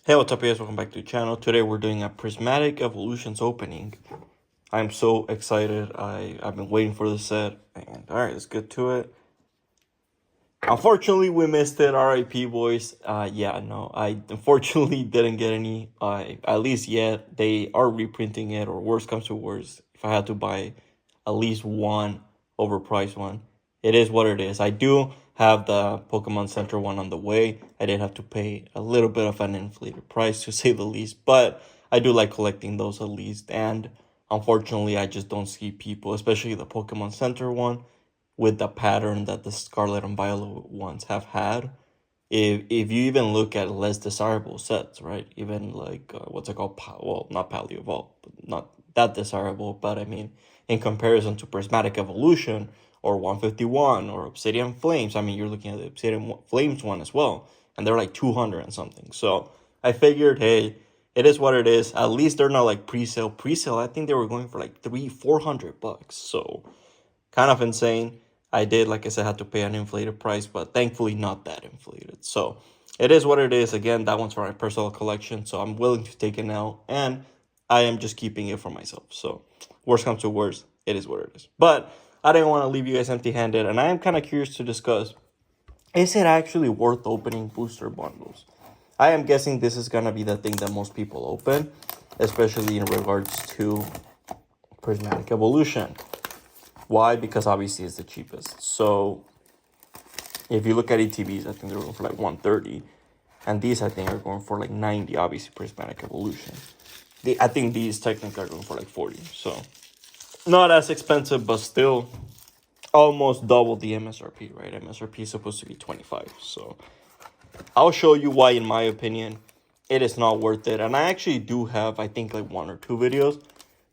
Hey, what's up guys? Welcome back to the channel. Today we're doing a Prismatic Evolutions opening. I'm so excited. I've been waiting for this set. And alright, let's get to it. Unfortunately, we missed it. RIP boys. Yeah, no, I unfortunately didn't get any. At least yet. They are reprinting it, or worse comes to worse. If I had to buy at least one overpriced one, it is what it is. I do have the Pokemon Center one on the way. I did have to pay a little bit of an inflated price to say the least, but I do like collecting those at least. And unfortunately, I just don't see people, especially the Pokemon Center one, with the pattern that the Scarlet and Violet ones have had. If you even look at less desirable sets, right? Even like what's it called? Well, not Paleo Evolve, but not that desirable. But I mean, in comparison to Prismatic Evolution or 151 or Obsidian Flames, I mean, you're looking at the Obsidian Flames one as well, and they're like 200 and something. So I figured, hey, it is what it is. At least they're not like pre-sale. Pre-sale, I think they were going for like $400. So kind of insane. I did, like I said, had to pay an inflated price, but thankfully not that inflated. So it is what it is. Again, that one's for my personal collection, so I'm willing to take it now, and I am just keeping it for myself. So worst comes to worst, it is what it is. But I didn't want to leave you guys empty-handed, and I am kind of curious to discuss, is it actually worth opening booster bundles? I am guessing this is going to be the thing that most people open, especially in regards to Prismatic Evolution. Why? Because obviously it's the cheapest. So if you look at ETBs, I think they're going for like 130. And these I think are going for like 90, obviously Prismatic Evolution. I think these technically are going for like 40. So not as expensive, but still almost double the MSRP, right? MSRP is supposed to be 25. So I'll show you why, in my opinion, it is not worth it. And I actually do have, I think, like 1 or 2 videos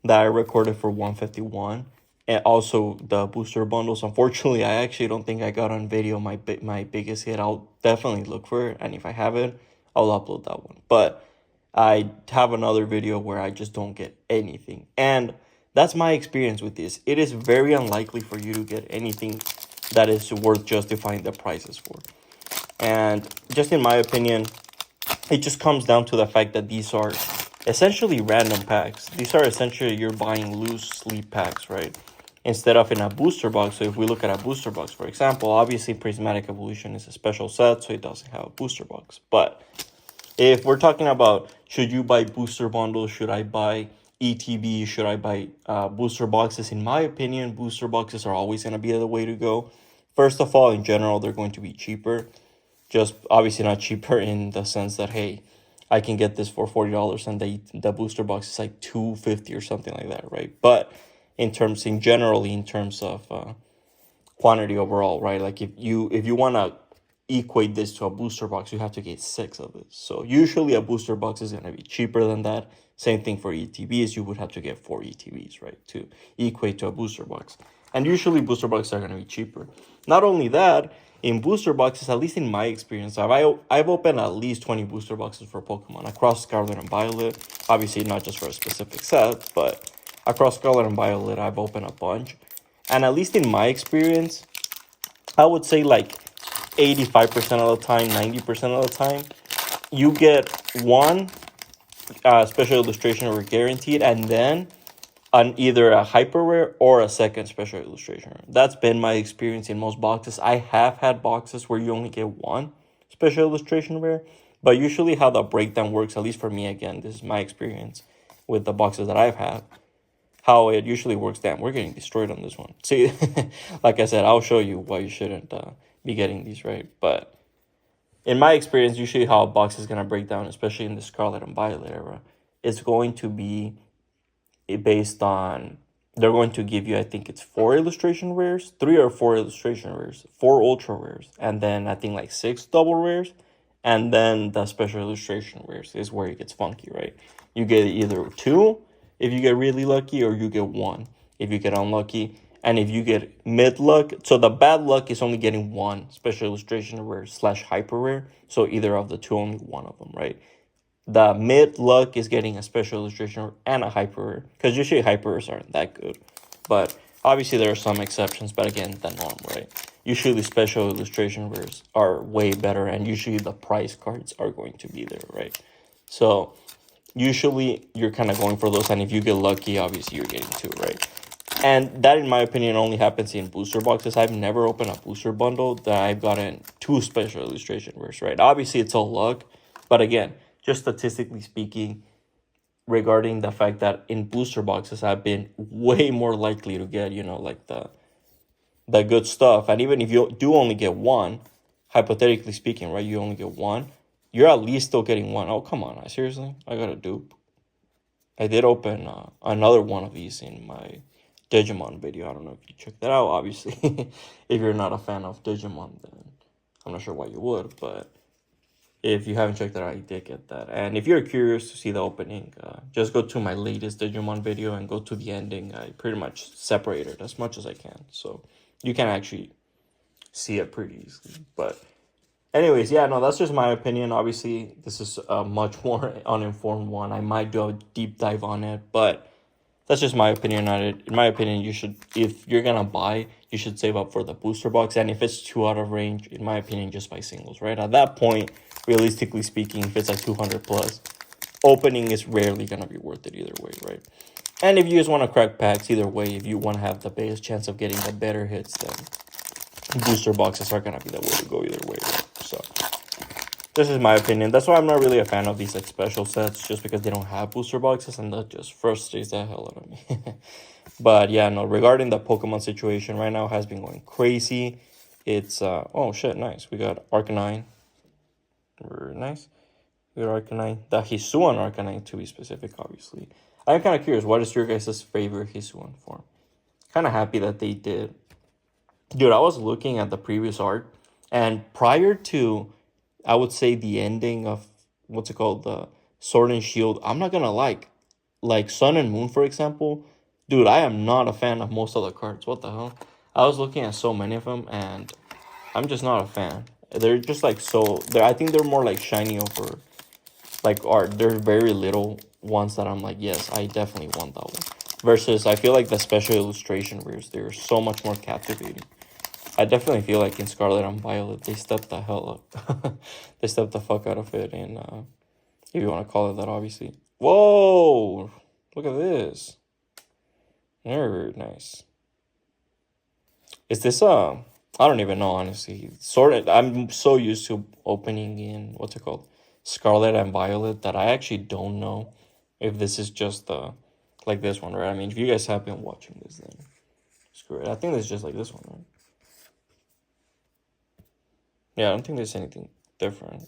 that I recorded for 151. And also the booster bundles. Unfortunately, I actually don't think I got on video my biggest hit. I'll definitely look for it, and if I have it, I'll upload that one. But I have another video where I just don't get anything, and that's my experience with this. It is very unlikely for you to get anything that is worth justifying the prices for. And just in my opinion, it just comes down to the fact that these are essentially random packs. These are essentially you're buying loose sleep packs, right? Instead of in a booster box. So if we look at a booster box, for example, obviously Prismatic Evolution is a special set, so it doesn't have a booster box. But if we're talking about should you buy booster bundles, should I buy ETB, should I buy booster boxes? In my opinion, booster boxes are always going to be the way to go. First of all, in general, they're going to be cheaper. Just obviously not cheaper in the sense that, hey, I can get this for $40 and the booster box is like $250 or something like that, right? But in terms of quantity overall, right? Like if you want to equate this to a booster box, you have to get 6 of it. So usually a booster box is going to be cheaper than that. Same thing for ETBs. You would have to get 4 ETBs, right, to equate to a booster box. And usually booster boxes are going to be cheaper. Not only that, in booster boxes, at least in my experience, I've opened at least 20 booster boxes for Pokemon across Scarlet and Violet. Obviously, not just for a specific set, but across Scarlet and Violet, I've opened a bunch. And at least in my experience, I would say like 85% of the time, 90% of the time, you get one special illustration or guaranteed, and then on either a hyper rare or a second special illustration. That's been my experience in most boxes. I have had boxes where you only get one special illustration rare, but usually how the breakdown works, at least for me, again, this is my experience with the boxes that I've had, how it usually works. Damn, we're getting destroyed on this one. See, like I said, I'll show you why you shouldn't be getting these, right? But in my experience, usually how a box is going to break down, especially in the Scarlet and Violet era, is going to be based on, they're going to give you, I think it's 4 illustration rares, 3 or 4 illustration rares, 4 ultra rares, and then I think like 6 double rares, and then the special illustration rares is where it gets funky, right? You get either 2 if you get really lucky, or you get 1 if you get unlucky. And if you get mid luck, so the bad luck is only getting 1 special illustration rare / hyper rare, so either of the 2, only 1 of them, right? The mid luck is getting a special illustration and a hyper rare, because usually hyper rares aren't that good. But obviously there are some exceptions, but again, the norm, right? Usually special illustration rares are way better, and usually the price cards are going to be there, right? So usually you're kind of going for those, and if you get lucky, obviously you're getting two, right? And that, in my opinion, only happens in booster boxes. I've never opened a booster bundle that I've gotten two special illustration rares, right? Obviously, it's all luck. But again, just statistically speaking, regarding the fact that in booster boxes, I've been way more likely to get, like the good stuff. And even if you do only get one, hypothetically speaking, right, you only get one, you're at least still getting one. Oh, come on. Seriously? I got a dupe. I did open another one of these in my Digimon video. I don't know if you checked that out, obviously. If you're not a fan of Digimon, then I'm not sure why you would. But if you haven't checked that out, you did get that. And if you're curious to see the opening, just go to my latest Digimon video and go to the ending. I pretty much separated as much as I can. So you can actually see it pretty easily. But anyways, yeah, no, that's just my opinion. Obviously, this is a much more uninformed one. I might do a deep dive on it, but that's just my opinion on it. In my opinion, you should, if you're gonna buy, you should save up for the booster box. And if it's too out of range, in my opinion, just buy singles, right? At that point, realistically speaking, if it's at 200 plus, opening is rarely gonna be worth it either way, right? And if you just want to crack packs, either way, if you want to have the biggest chance of getting the better hits, then booster boxes are gonna be the way to go either way, right? So this is my opinion. That's why I'm not really a fan of these like special sets, just because they don't have booster boxes, and that just frustrates the hell out of me. But yeah, no, regarding the Pokemon situation right now has been going crazy. It's oh shit, nice. We got Arcanine. Very nice. We got Arcanine. The Hisuian Arcanine to be specific, obviously. I'm kind of curious, what is your guys' favorite Hisuian form? Kind of happy that they did. Dude, I was looking at the previous art, and prior to, I would say, the ending of what's it called, the Sword and Shield. I'm not gonna like Sun and Moon, for example. Dude, I am not a fan of most of the cards. What the hell? I was looking at so many of them, and I'm just not a fan. They're just like so. I think they're more like shiny over like art. There's very little ones that I'm like, yes, I definitely want that one. Versus, I feel like the special illustration rares, they're so much more captivating. I definitely feel like in Scarlet and Violet, they stepped the hell up. They stepped the fuck out of it, and if you want to call it that, obviously. Whoa! Look at this. Very nice. Is this I don't even know, honestly. I'm so used to opening in what's it called, Scarlet and Violet, that I actually don't know if this is just like this one, right? I mean, if you guys have been watching this, then screw it. I think it's just like this one, right? Yeah, I don't think there's anything different.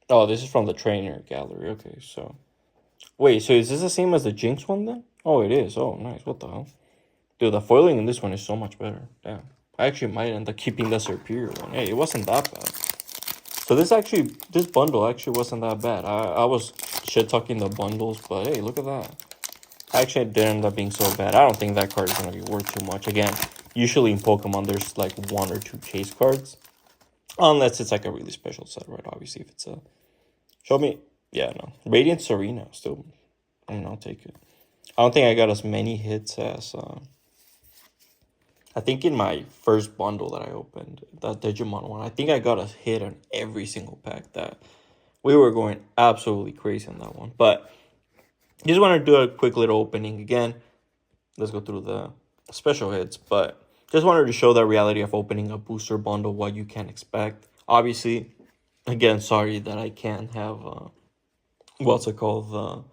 Oh, this is from the trainer gallery. Okay, so wait, so is this the same as the Jinx one then? Oh, it is. Oh, nice. What the hell? Dude, the foiling in this one is so much better. Damn. I actually might end up keeping the superior one. Hey, it wasn't that bad. So this bundle actually wasn't that bad. I was shit-talking the bundles, but hey, look at that. Actually, it didn't end up being so bad. I don't think that card is going to be worth too much. Again, usually in Pokemon, there's like one or two chase cards. Unless it's like a really special set, right? Obviously, if it's a... Show me... Yeah, no. Radiant Serena, still... I'll take it. I don't think I got as many hits as... I think in my first bundle that I opened, that Digimon one, I think I got a hit on every single pack. That we were going absolutely crazy on that one. But just want to do a quick little opening again. Let's go through the special hits. But just wanted to show the reality of opening a booster bundle, what you can expect. Obviously, again, sorry that I can't have, what's it called,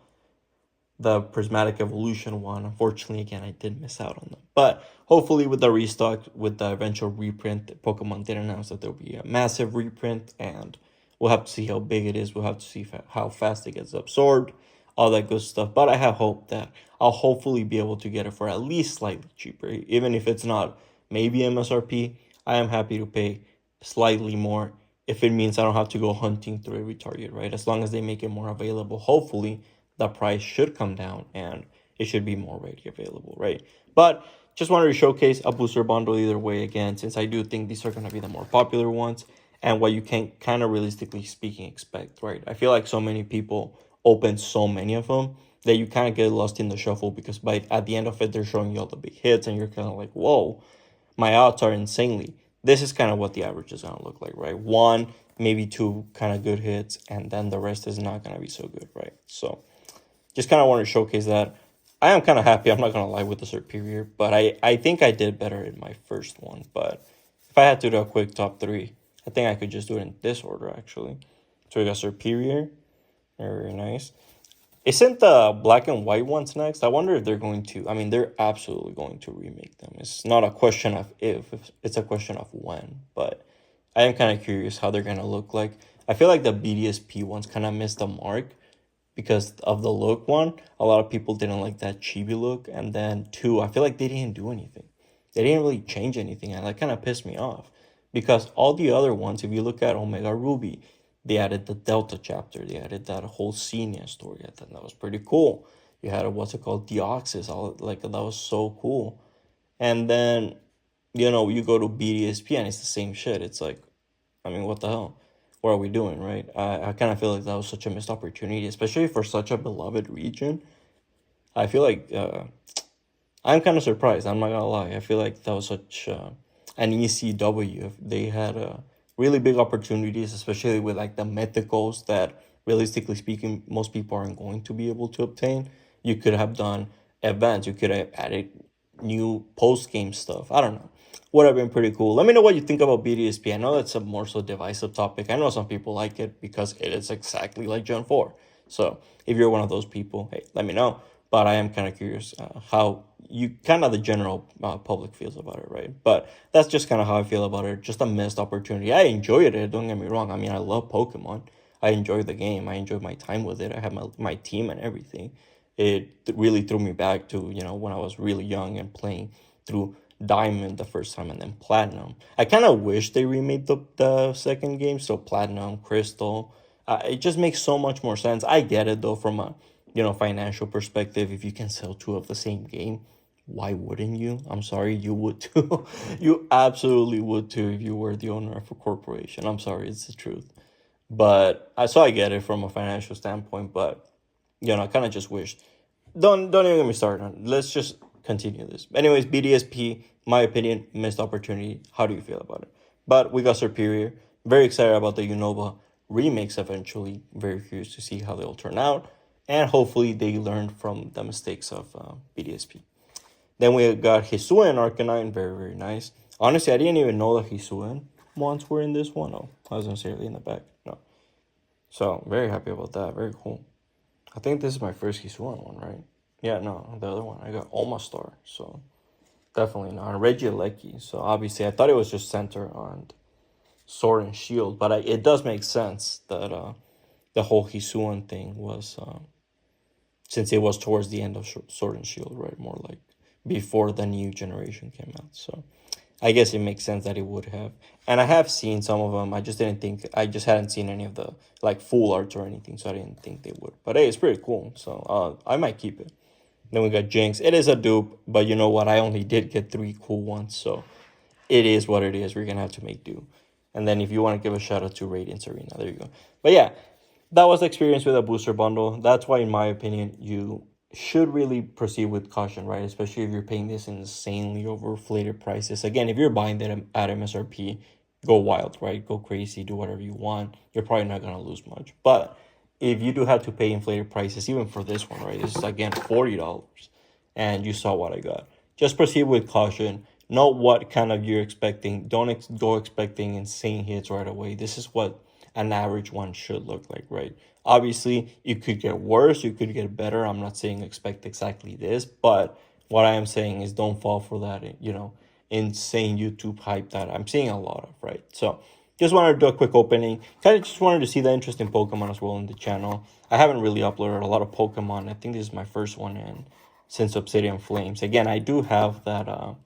the Prismatic Evolution one. Unfortunately, again, I did miss out on them. But hopefully with the restock, with the eventual reprint, Pokemon did announce that there'll be a massive reprint, and we'll have to see how big it is. We'll have to see how fast it gets absorbed, all that good stuff. But I have hope that I'll hopefully be able to get it for at least slightly cheaper. Even if it's not maybe MSRP, I am happy to pay slightly more if it means I don't have to go hunting through every target, right? As long as they make it more available, hopefully the price should come down and it should be more readily available, right? But just wanted to showcase a booster bundle either way, again, since I do think these are going to be the more popular ones and what you can kind of realistically speaking expect, right? I feel like so many people open so many of them that you kind of get lost in the shuffle, because at the end of it, they're showing you all the big hits and you're kind of like, whoa, my odds are insanely this is kind of what the average is going to look like, right? One, maybe two kind of good hits, and then the rest is not going to be so good, right? So just kind of want to showcase that. I am kind of happy, I'm not going to lie, with the Superior, but I think I did better in my first one. But if I had to do a quick top three, I think I could just do it in this order, actually. So we got Superior, very nice. Isn't the black and white ones next? I wonder if they're going to. I mean, they're absolutely going to remake them. It's not a question of if, it's a question of when. But I am kind of curious how they're going to look like. I feel like the BDSP ones kind of missed the mark because of the look. One, a lot of people didn't like that chibi look. And then two, I feel like they didn't do anything. They didn't really change anything. And that kind of pissed me off. Because all the other ones, if you look at Omega Ruby, they added the Delta chapter. They added that whole Senior story. I thought that was pretty cool. You had what's it called, Deoxys. Like that was so cool. And then, you go to BDSP and it's the same shit. It's like, I mean, what the hell? What are we doing, right? I kind of feel like that was such a missed opportunity, especially for such a beloved region. I feel like I'm kind of surprised. I'm not gonna lie. I feel like that was such an ECW. They had really big opportunities, especially with like the mythicals that, realistically speaking, most people aren't going to be able to obtain. You could have done events. You could have added new post game stuff. I don't know. Would have been pretty cool. Let me know what you think about BDSP. I know that's a more so divisive topic. I know some people like it because it is exactly like Gen 4. So if you're one of those people, hey, let me know. But I am kind of curious how you kind of the general public feels about it, right? But that's just kind of how I feel about it. Just a missed opportunity. I enjoyed it. Don't get me wrong. I mean, I love Pokemon. I enjoyed the game. I enjoyed my time with it. I had my team and everything. It really threw me back to, when I was really young and playing through Diamond the first time and then Platinum. I kind of wish they remade the second game, so Platinum, Crystal. It just makes so much more sense. I get it though from a financial perspective. If you can sell two of the same game, why wouldn't you? I'm sorry, you would too. You absolutely would too if you were the owner of a corporation. I'm sorry, it's the truth. But I get it from a financial standpoint, but I kind of just wish. Don't even get me started on. Let's just continue this. Anyways, BDSP, my opinion, missed opportunity. How do you feel about it? But we got Superior. Very excited about the Unova remakes eventually. Very curious to see how they'll turn out. And hopefully they learned from the mistakes of BDSP. Then we got Hisuen Arcanine. Very, very nice. Honestly, I didn't even know the Hisuen ones were in this one. Oh, I was necessarily in the back. No. So, very happy about that. Very cool. I think this is my first Hisuen one, right? Yeah, no, the other one. I got Omastar, so definitely not. Regieleki, so obviously I thought it was just centered on Sword and Shield, but it does make sense that the whole Hisuen thing was, since it was towards the end of Sword and Shield, right? More like before the new generation came out, so I guess it makes sense that it would have. And I have seen some of them. I just hadn't seen any of the like full arts or anything, so I didn't think they would. But hey, it's pretty cool, so I might keep it. Then we got Jinx. It is a dupe, but you know what? I only did get 3 cool ones, so it is what it is. We're gonna have to make do. And then if you want to give a shout out to Radiance Arena, there you go. But yeah, that was the experience with a booster bundle. That's why, in my opinion, you should really proceed with caution, right? Especially if you're paying this insanely overinflated prices. Again, if you're buying that at MSRP, go wild, right? Go crazy, do whatever you want. You're probably not gonna lose much. But if you do have to pay inflated prices, even for this one, right? This is again $40, and you saw what I got. Just proceed with caution. Know what kind of you're expecting. Don't go expecting insane hits right away. This is what an average one should look like, right? Obviously, it could get worse, you could get better. I'm not saying expect exactly this, but what I am saying is don't fall for that, insane YouTube hype that I'm seeing a lot of, right? So just wanted to do a quick opening. Kind of just wanted to see the interesting Pokemon as well in the channel. I haven't really uploaded a lot of Pokemon. I think this is my first one since Obsidian Flames. Again, I do have that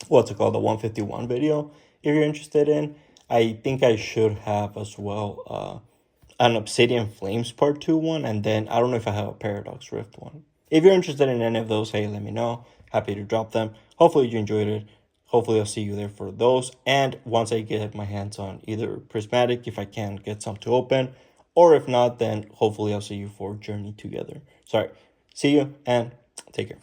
what's it called, the 151 video if you're interested in. I think I should have as well an Obsidian Flames Part 2 one, and then I don't know if I have a Paradox Rift one. If you're interested in any of those, hey, let me know. Happy to drop them. Hopefully you enjoyed it. Hopefully I'll see you there for those. And once I get my hands on either Prismatic, if I can get some to open, or if not, then hopefully I'll see you for Journey Together. Sorry. See you and take care.